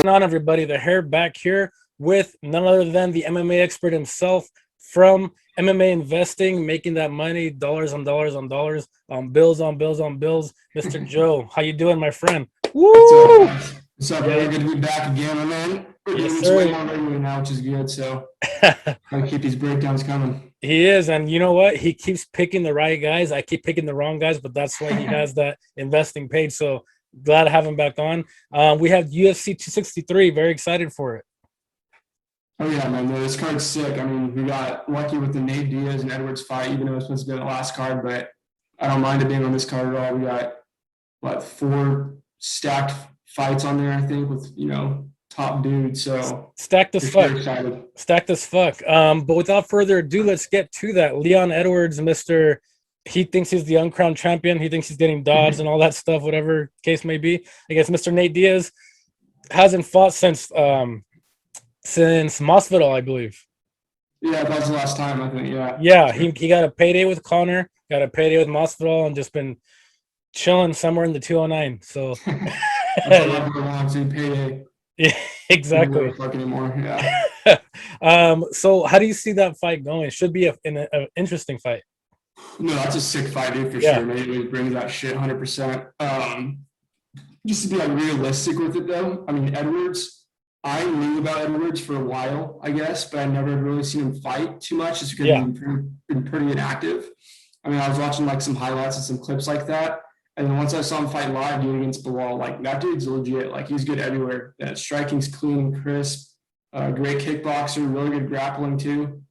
going on, everybody? The hair back here with none other than the MMA expert himself from MMA investing, making that money, dollars on dollars on dollars, on bills on bills on bills. Mr. Joe, how you doing, my friend? What's up, Woo! guys? What's up, Yeah, brother? Good to be back again, my man. We're yes, doing this way sir. more regularly now, which is good. So gotta keep these breakdowns coming. He is, and you know what? He keeps picking the right guys. I keep picking the wrong guys, but that's why he has that investing page. So glad to have him back on. We have UFC 263. Very excited for it. Oh yeah, man. This card's sick. I mean, we got lucky with the Nate Diaz and Edwards fight, even though it was supposed to be the last card, but I don't mind it being on this card at all. We got four stacked fights on there, I think, with top dudes. So Stacked as for sure fuck. excited. Stacked as fuck. But without further ado, let's get to that. Leon Edwards, Mr. He thinks he's the uncrowned champion. He thinks he's getting dodged and all that stuff, whatever case may be. I guess Mr. Nate Diaz hasn't fought since Masvidal, I believe. Yeah, that was the last time, I think. Yeah. Yeah, he got a payday with Connor, got a payday with Masvidal, and just been chilling somewhere in the 209. So That's all I want to payday. yeah, exactly. Fuck anymore. Yeah. So how do you see that fight going? It should be an interesting fight. No, that's a sick fight, dude, for Yeah. sure. Maybe we bring that shit 100%. Just to be realistic with it, though. I mean, Edwards, I knew about Edwards for a while, I guess, but I never really seen him fight too much just because he's been pretty inactive. I mean, I was watching some highlights and some clips like that. And then once I saw him fight live, dude, against Bilal, that dude's legit. He's good everywhere. That striking's clean and crisp. Great kickboxer, really good grappling, too.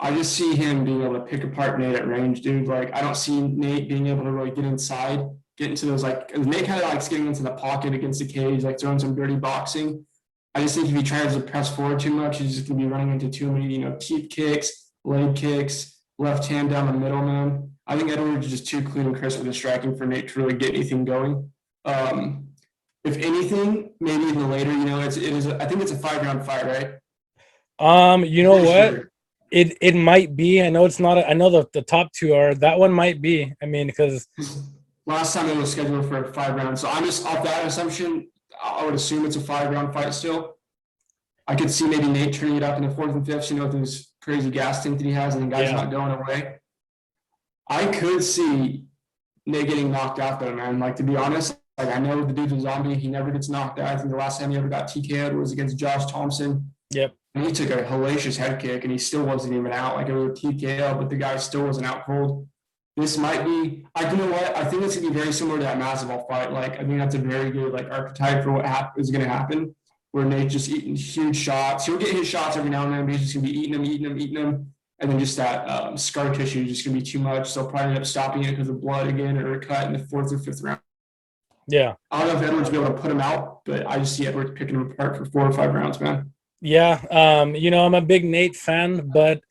I just see him being able to pick apart Nate at range, dude. I don't see Nate being able to really get inside, get into those, Nate kind of likes getting into the pocket against the cage, throwing some dirty boxing. I just think if he tries to press forward too much, he's just going to be running into too many, cheap kicks, leg kicks, left hand down the middle, man. I think Edwards is just too clean and crisp with the striking for Nate to really get anything going. If anything, maybe in the later, I think it's a 5-round fight, right? You know what? Sure. It might be. I know it's not. I know the top two are. That one might be. I mean, because last time it was scheduled for a 5 round, so I'm just off that assumption. I would assume it's a 5-round fight still. I could see maybe Nate turning it up in the 4th and 5th. With his crazy gas tank that he has, and the guy's not going away. I could see Nate getting knocked out though, man. To be honest, I know the dude's a zombie. He never gets knocked out. I think the last time he ever got TKO'd was against Josh Thompson. Yep. And he took a hellacious head kick, and he still wasn't even out. It was a TKO, but the guy still wasn't out cold. This might be. You know what? I think it's gonna be very similar to that Masvidal fight. I think that's a very good archetype for what is gonna happen. Where Nate's just eating huge shots. He'll get his shots every now and then, but he's just gonna be eating them. And then just that scar tissue is just going to be too much. So probably end up stopping it because of blood again or a cut in the 4th or 5th round. Yeah. I don't know if Edwards will be able to put him out, but I just see Edwards picking him apart for 4 or 5 rounds, man. Yeah. I'm a big Nate fan, but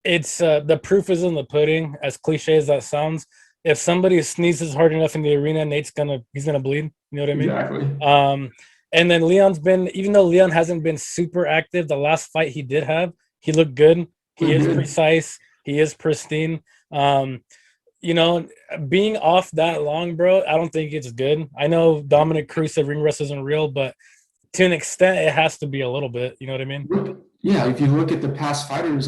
it's the proof is in the pudding, as cliche as that sounds. If somebody sneezes hard enough in the arena, he's gonna bleed. You know what I mean? Exactly. And then even though Leon hasn't been super active, the last fight he did have, he looked good. He is precise. He is pristine. Being off that long, bro, I don't think it's good. I know Dominic Cruz said ring rust isn't real, but to an extent, it has to be a little bit. You know what I mean? Yeah, if you look at the past fighters,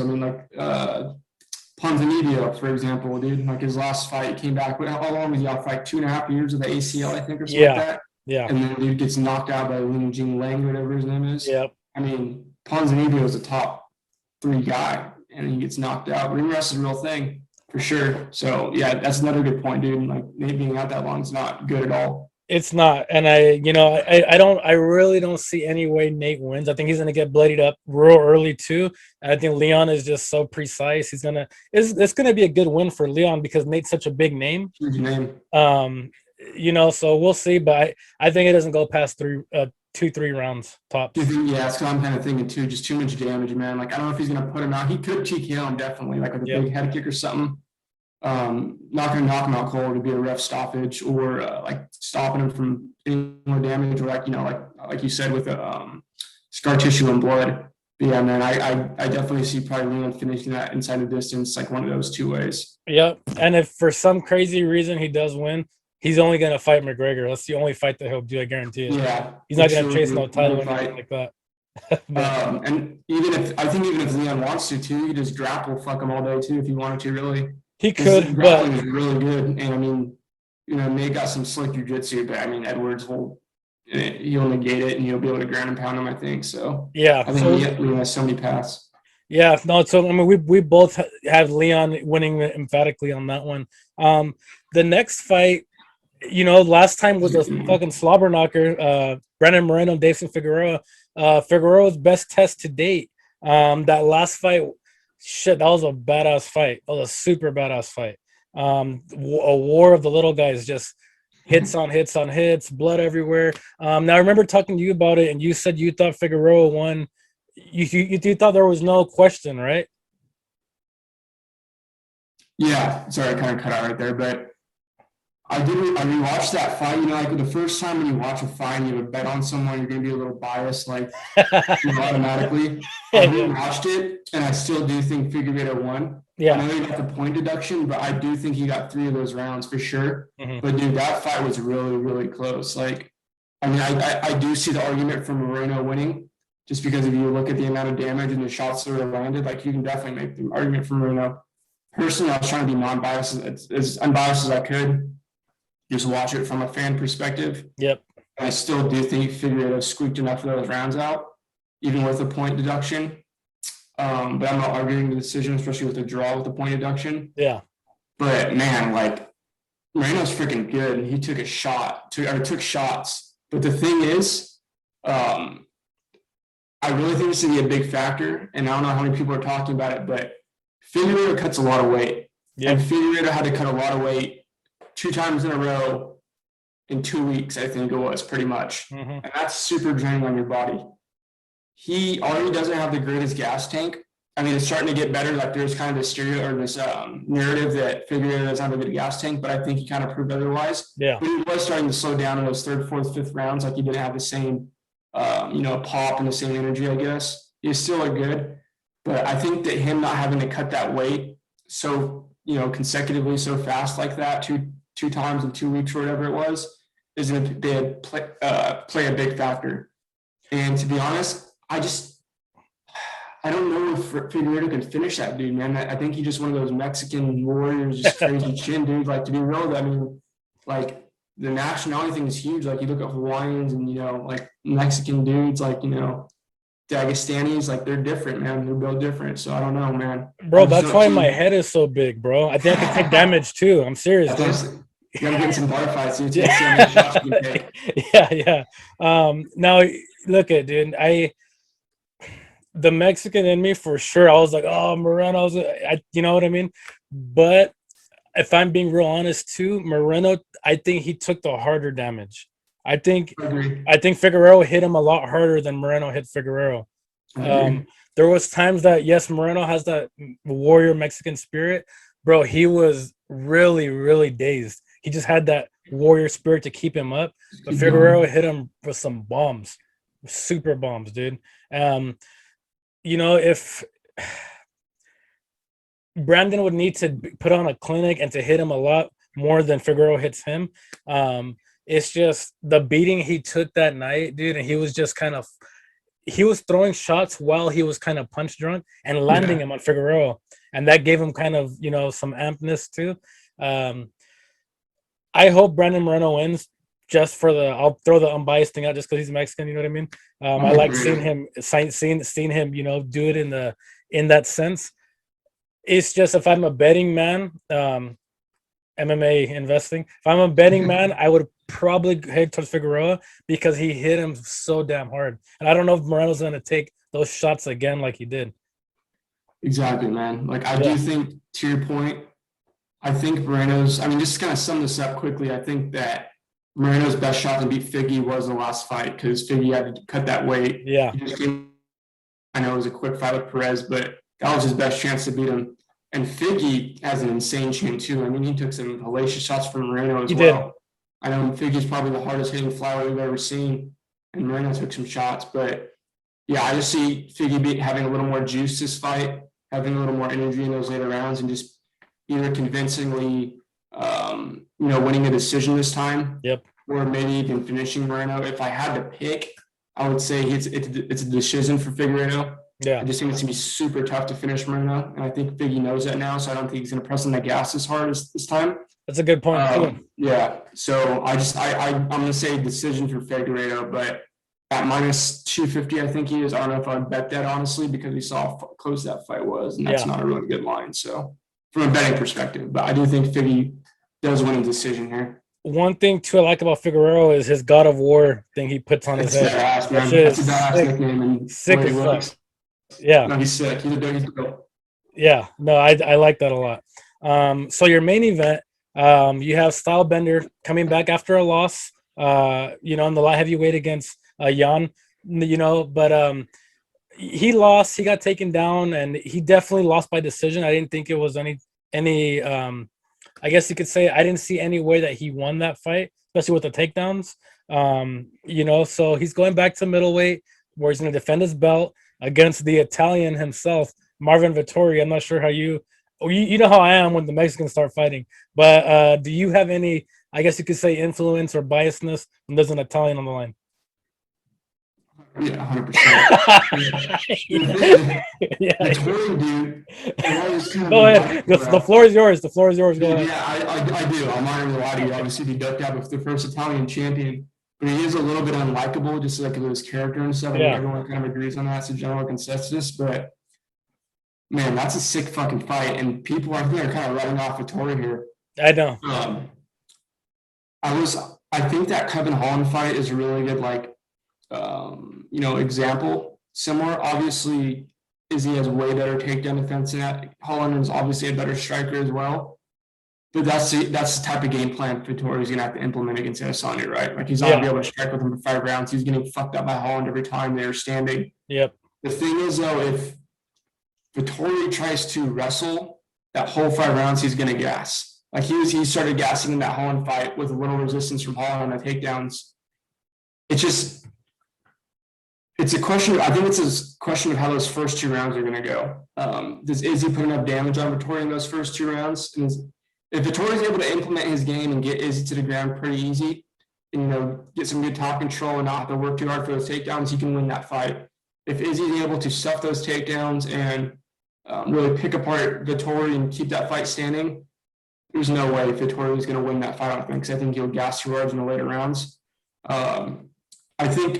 Ponzinibbio, for example, dude, his last fight came back. How long was he out? 2.5 years of the ACL, I think, or something like that. Yeah. And then dude gets knocked out by Lin Jing Lang, whatever his name is. Yep. I mean, Ponzinibbio is a top 3 guy, and he gets knocked out. Ring rust is a real thing for sure. So yeah, that's another good point, dude. Nate being out that long is not good at all. It's not, and I really don't see any way Nate wins. I think he's gonna get bloodied up real early too. And I think Leon is just so precise. It's gonna be a good win for Leon because Nate's such a big name. Huge name. So we'll see, but I think it doesn't go past 2-3 rounds tops. Yeah, that's what I'm kind of thinking too. Just too much damage, man. I don't know if he's gonna put him out. He could TKO him definitely, with a big head kick or something. Not gonna knock him out cold. It'd be a ref stoppage or stopping him from any more damage, or like you said with scar tissue and blood. But yeah, man, I definitely see probably Leon finishing that inside the distance, one of those 2 ways. Yep. And if for some crazy reason he does win, he's only gonna fight McGregor. That's the only fight that he'll do. I guarantee it. Yeah, He's not it's gonna really chase no title or one anything fight. like that. But And even if Leon wants to too, he could just grapple, fuck him all day too if he wanted to. Really, he his could, but grappling is really good. And I mean, Nate got some slick jujitsu, but I mean, Edwards he'll negate it and he'll be able to ground and pound him. I think so. yeah. I think Leon has so many paths. Yeah, no. So I mean, we both have Leon winning emphatically on that one. The next fight, last time was a fucking slobber knocker. Brandon Moreno, Davison Figueroa. Figueroa's best test to date. That last fight, shit, that was a badass fight. That was a super badass fight. A war of the little guys, just hits on hits on hits, blood everywhere. Now I remember talking to you about it, and you said you thought Figueroa won. You thought there was no question, right? Yeah, sorry, I kind of cut out right there, but I rewatched that fight. Like the first time when you watch a fight, and you would bet on someone, you're gonna be a little biased, like automatically. I rewatched it, and I still do think Figueirdo won. Yeah. I know he got the point deduction, but I do think he got 3 of those rounds for sure. Mm-hmm. But dude, that fight was really, really close. Like, I mean, I do see the argument for Moreno winning, just because if you look at the amount of damage and the shots that were landed, like you can definitely make the argument for Moreno. Personally, I was trying to be non-biased, as unbiased as I could, just watch it from a fan perspective. Yep. I still do think Figueirdo squeaked enough of those rounds out, even with the point deduction. But I'm not arguing the decision, especially with the draw with the point deduction. Yeah. But man, like Moreno's freaking good, and he took took shots. But the thing is, I really think this is gonna be a big factor, and I don't know how many people are talking about it, but Figueirdo cuts a lot of weight. Yep. And Figueirdo had to cut a lot of weight 2 times in a row in 2 weeks, I think it was, pretty much. Mm-hmm. And that's super draining on your body. He already doesn't have the greatest gas tank. I mean, it's starting to get better. Like there's kind of this narrative that Figueirdo doesn't have a good gas tank, but I think he kind of proved otherwise. Yeah. But he was starting to slow down in those 3rd, 4th, 5th rounds. Like he didn't have the same, pop and the same energy, I guess. He's still good. But I think that him not having to cut that weight so, consecutively so fast like that, two times in 2 weeks or whatever it was, is going to play a big factor. And to be honest, I don't know if Figueirdo can finish that dude, man. I think he's just one of those Mexican warriors, just crazy chin dude. Like, to be real, I mean, like the nationality thing is huge. Like you look at Hawaiians and, like Mexican dudes, like, Dagestanis, like they're different, man. They're built different. So I don't know, man. Bro, that's why my head is so big, bro. I think I can take damage too. I'm serious, dude. You gotta get some bar fights, dude. Yeah. Now look at dude. The Mexican in me for sure. I was like, oh, Moreno. You know what I mean? But if I'm being real honest too, Moreno, I think he took the harder damage. I think Figueroa hit him a lot harder than Moreno hit Figueroa. There was times that, yes, Moreno has that warrior Mexican spirit. Bro, he was really, really dazed. He just had that warrior spirit to keep him up. But Figueroa hit him with some bombs, super bombs, dude. If Brandon would need to put on a clinic and to hit him a lot more than Figueroa hits him, it's just the beating he took that night, dude. And he was just he was throwing shots while he was kind of punch drunk and landing him on Figueroa. And that gave him kind of, some ampness too. I hope Brandon Moreno wins just for I'll throw the unbiased thing out just because he's Mexican, you know what I mean? I like seeing him, do it in that sense. It's just, if I'm a betting man, MMA investing, if I'm a betting man, I would probably head towards Figueroa because he hit him so damn hard. And I don't know if Moreno's going to take those shots again like he did. Exactly, man. Like, I do think, to your point, I think Moreno's, just to kind of sum this up quickly, I think that Moreno's best shot to beat Figgy was the last fight because Figgy had to cut that weight. Yeah. I know it was a quick fight with Perez, but that was his best chance to beat him. And Figgy has an insane chin too. He took some hellacious shots from Moreno as well. Did. I know Figgy's probably the hardest hitting flyweight we've ever seen, and Moreno took some shots. But yeah, I just see Figgy having a little more juice this fight, having a little more energy in those later rounds, and just either convincingly winning a decision this time, Yep. or maybe even finishing Moreno. If I had to pick, I would say it's a decision for Figueirdo. I Yeah. just think it's gonna be super tough to finish Moreno, and I think Figgy knows that now. So I don't think he's gonna press on the gas as hard as this time. That's a good point too. Yeah. So I'm gonna say decision for Figueirdo, but at minus 250, I think he is. I don't know if I'd bet that honestly because we saw how close that fight was, and that's Yeah. not a really good line. So from a betting perspective, but I do think Figgy does win a decision here. One thing too I like about Figueroa is his God of War thing he puts on his That's head. badass, That man. shit That's a is badass sick, nickname, and the sick way he as fuck. looks. Yeah. No, he's sick. He's dope. Yeah. No, I like that a lot. So your main event, you have Stylebender coming back after a loss, in the light heavyweight against Jan, but he lost, he got taken down, and he definitely lost by decision. I didn't think it was any I guess you could say I didn't see any way that he won that fight, especially with the takedowns. So he's going back to middleweight where he's going to defend his belt against the Italian himself, Marvin Vettori. I'm not sure how you know how I am when the Mexicans start fighting, but do you have any, I guess you could say, influence or biasness when there's an Italian on the line? Yeah, 100%. Yeah. The touring dude. Go ahead. The floor is yours. The floor is yours. Go ahead. Yeah, I do. I'm not even gonna lie to you. Obviously, he ducked out with the first Italian champion, but he is a little bit unlikable, just like his character and stuff. I mean, Yeah. everyone kind of agrees on that. It's a general consensus, but man, that's a sick fucking fight, and people I think are kind of writing off Vettori here. I know. I think that Kevin Holland fight is a really good, example. Similar, obviously, Izzy has way better takedown defense than that. Holland is obviously a better striker as well. But that's the type of game plan Vettori's gonna have to implement against Adesanya, right? Like he's not gonna be able to strike with him for 5 rounds. He's getting fucked up by Holland every time they're standing. Yep. The thing is, though, if Vettori tries to wrestle that whole 5 rounds, he's gonna gas. Like he started gassing in that Holland fight with a little resistance from Holland on the takedowns. It's a question. I think it's a question of how those first 2 rounds are going to go. Does Izzy put enough damage on Vettori in those first 2 rounds? And if Vettori is able to implement his game and get Izzy to the ground pretty easy, and get some good top control and not have to work too hard for those takedowns, he can win that fight. If Izzy is able to stuff those takedowns and really pick apart Vettori and keep that fight standing, there's no way Vettori is going to win that fight. I think because I think he'll gas too hard in the later rounds. I think,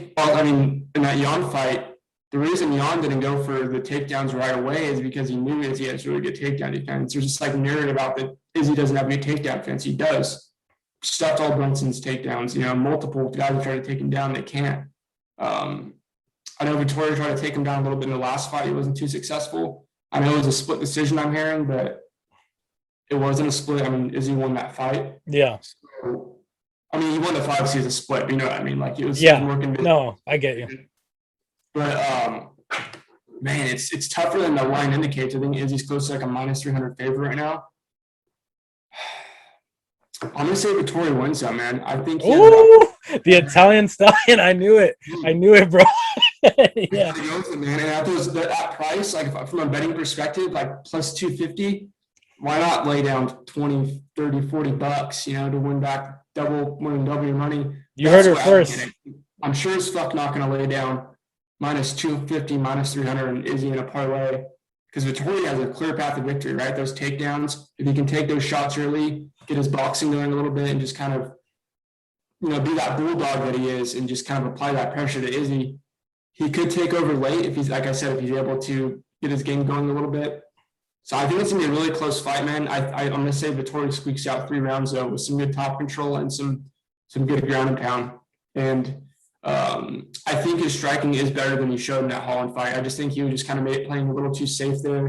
in that Jan fight, the reason Jan didn't go for the takedowns right away is because he knew Izzy has really good takedown defense. There's just narrative about that Izzy doesn't have good takedown defense. He does. Stuffed all Brunson's takedowns. Multiple guys have tried to take him down. They can't. I know Vettori tried to take him down a little bit in the last fight. He wasn't too successful. I know it was a split decision I'm hearing, but it wasn't a split. Izzy won that fight. Yeah. So, he won the fight because he was a split. You know what I mean? It was working. No, I get you. But man, it's tougher than the line indicates. I think Izzy's close to a minus 300 favorite right now. I'm gonna say Vettori wins that, man. I think. The Italian stallion. I knew it, bro. Yeah. Man, and at that price, from a betting perspective, plus 250. Why not lay down 20, 30, $40, to win back double your money? You heard it first. I'm sure as fuck not going to lay down minus 250, minus 300 and Izzy in a parlay because Vettori has a clear path to victory, right? Those takedowns, if he can take those shots early, get his boxing going a little bit and just kind of, be that bulldog that he is and just kind of apply that pressure to Izzy. He could take over late if he's, like I said, if he's able to get his game going a little bit. So I think it's gonna be a really close fight, man. I'm gonna say Vettori squeaks out 3 rounds though with some good top control and some good ground and pound. And I think his striking is better than he showed in that Holland fight. I just think he was just kind of playing a little too safe there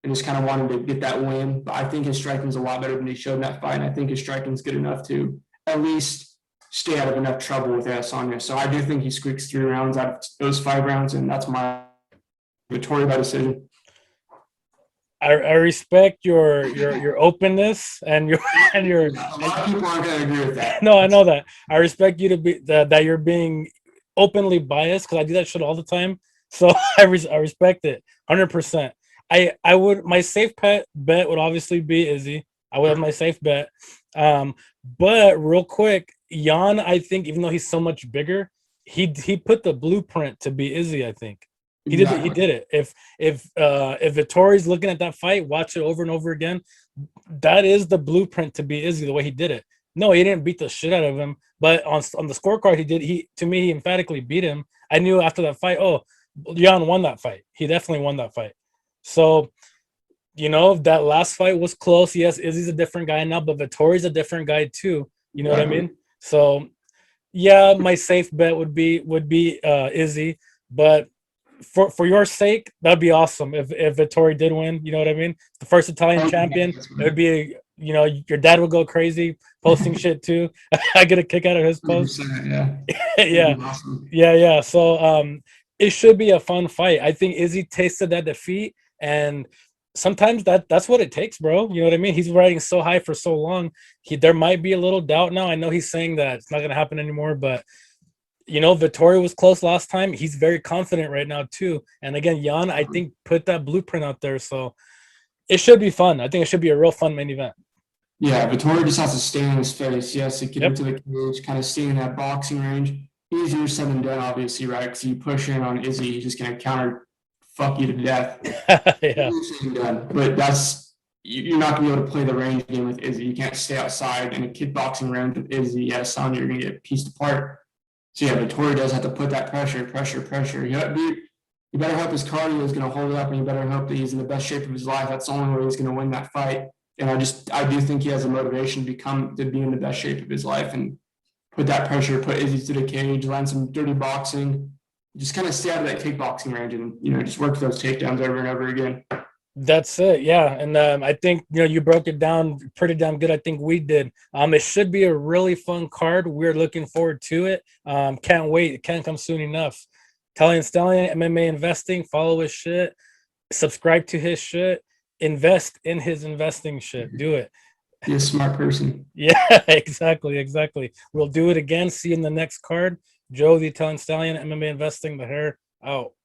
and just kind of wanted to get that win. But I think his striking is a lot better than he showed in that fight. And I think his striking is good enough to at least stay out of enough trouble with Adesanya. So I do think he squeaks 3 rounds out of those 5 rounds, and that's my Vettori by decision. I respect your openness and your a lot of people aren't going to agree with that. No, I know that. I respect you to be that you're being openly biased because I do that shit all the time. So I respect it 100%. I would, my safe bet would obviously be Izzy. I would have my safe bet. But real quick, Jan, I think even though he's so much bigger, he put the blueprint to be Izzy. I think he Exactly. did it. If Vittori's looking at that fight, watch it over and over again. That is the blueprint to be Izzy the way he did it. No, he didn't beat the shit out of him, but on the scorecard he did. He to me he emphatically beat him. I knew after that fight, oh, Jan won that fight. He definitely won that fight. So that last fight was close. Yes, Izzy's a different guy now, but Vittori's a different guy too. You know what I Exactly. mean? So yeah, my safe bet would be Izzy, but for your sake, that'd be awesome if Vettori did win. You know what I mean? The first Italian Oh, champion. yes, It would be your dad would go crazy posting shit too. I get a kick out of his post. 100%, yeah. That'd Yeah, be awesome. yeah. So it should be a fun fight. I think Izzy tasted that defeat, and sometimes that's what it takes, bro. You know what I mean? He's riding so high for so long. There might be a little doubt now. I know he's saying that it's not gonna happen anymore, but Vettori was close last time. He's very confident right now too. And again, Jan, I think put that blueprint out there, so it should be fun. I think it should be a real fun main event. Yeah, Vettori just has to stay in his face. He has to get Yep. into the cage, kind of stay in that boxing range. Easier said than done, obviously, right? Because you push in on Izzy, he's just going to counter fuck you to death. Yeah. Easier said than done. But you're not going to be able to play the range game with Izzy. You can't stay outside in a kickboxing range with Izzy. Adesanya, you're going to get pieced apart. So yeah, Vettori does have to put that pressure. You better hope his cardio is going to hold up, and you better hope that he's in the best shape of his life. That's the only way he's going to win that fight. And I do think he has a motivation to be in the best shape of his life and put that pressure, put Izzy to the cage, land some dirty boxing, just kind of stay out of that kickboxing range and just work those takedowns over and over again. That's it, yeah. And I think you broke it down pretty damn good. I think we did. It should be a really fun card. We're looking forward to it. Can't wait. It can't come soon enough. Italian Stallion, MMA investing. Follow his shit. Subscribe to his shit. Invest in his investing shit. Do it. Be a smart person. Yeah, exactly. We'll do it again. See you in the next card. Joe, the Italian Stallion, MMA investing. The hair out.